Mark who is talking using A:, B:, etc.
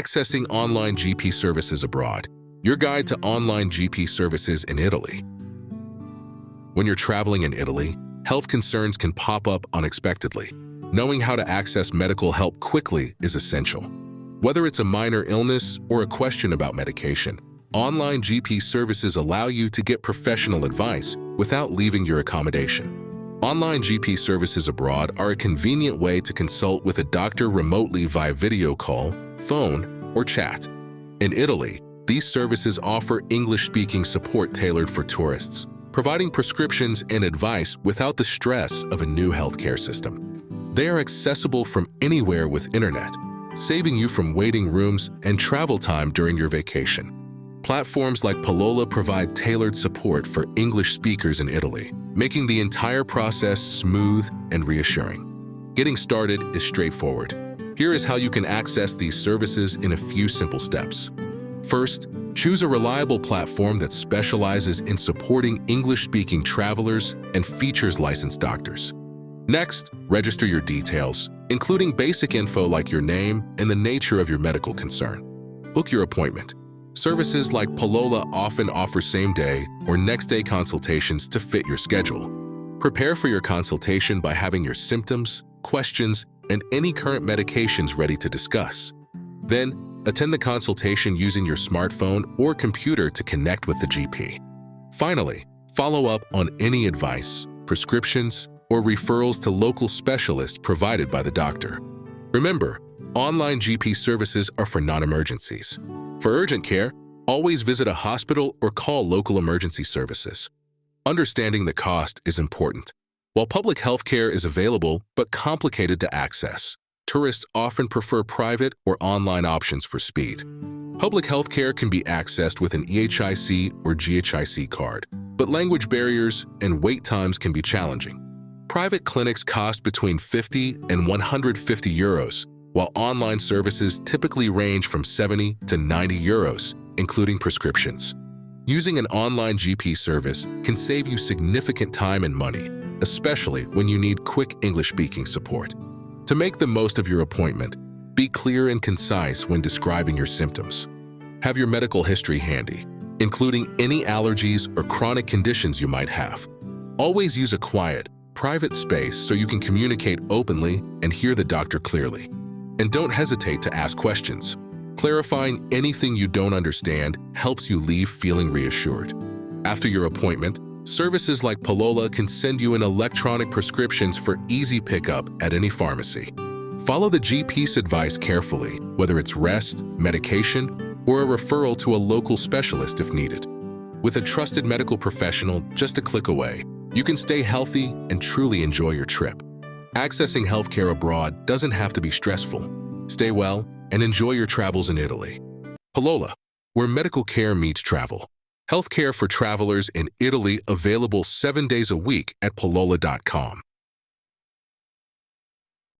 A: Accessing online GP services abroad. Your guide to online GP services in Italy. When you're traveling in Italy, health concerns can pop up unexpectedly. Knowing how to access medical help quickly is essential. Whether it's a minor illness or a question about medication, online GP services allow you to get professional advice without leaving your accommodation. Online GP services abroad are a convenient way to consult with a doctor remotely via video call, phone, or chat. In Italy, these services offer English-speaking support tailored for tourists, providing prescriptions and advice without the stress of a new healthcare system. They are accessible from anywhere with internet, saving you from waiting rooms and travel time during your vacation. Platforms like PYLLOLA provide tailored support for English speakers in Italy, making the entire process smooth and reassuring. Getting started is straightforward. Here is how you can access these services in a few simple steps. First, choose a reliable platform that specializes in supporting English-speaking travelers and features licensed doctors. Next, register your details, including basic info like your name and the nature of your medical concern. Book your appointment. Services like PYLLOLA often offer same-day or next-day consultations to fit your schedule. Prepare for your consultation by having your symptoms, questions, and any current medications ready to discuss. Then, attend the consultation using your smartphone or computer to connect with the GP. Finally, follow up on any advice, prescriptions, or referrals to local specialists provided by the doctor. Remember, online GP services are for non-emergencies. For urgent care, always visit a hospital or call local emergency services. Understanding the cost is important. While public health care is available but complicated to access, tourists often prefer private or online options for speed. Public health care can be accessed with an EHIC or GHIC card, but language barriers and wait times can be challenging. Private clinics cost between 50 and 150 euros, while online services typically range from 70 to 90 euros, including prescriptions. Using an online GP service can save you significant time and money, especially when you need quick English-speaking support. To make the most of your appointment, be clear and concise when describing your symptoms. Have your medical history handy, including any allergies or chronic conditions you might have. Always use a quiet, private space so you can communicate openly and hear the doctor clearly. And don't hesitate to ask questions. Clarifying anything you don't understand helps you leave feeling reassured. After your appointment, services like PYLLOLA can send you an electronic prescriptions for easy pickup at any pharmacy. Follow the GP's advice carefully, whether it's rest, medication, or a referral to a local specialist if needed. With a trusted medical professional just a click away, you can stay healthy and truly enjoy your trip. Accessing healthcare abroad doesn't have to be stressful. Stay well and enjoy your travels in Italy. PYLLOLA, where medical care meets travel. Healthcare for travelers in Italy available 7 days a week at PYLLOLA.com.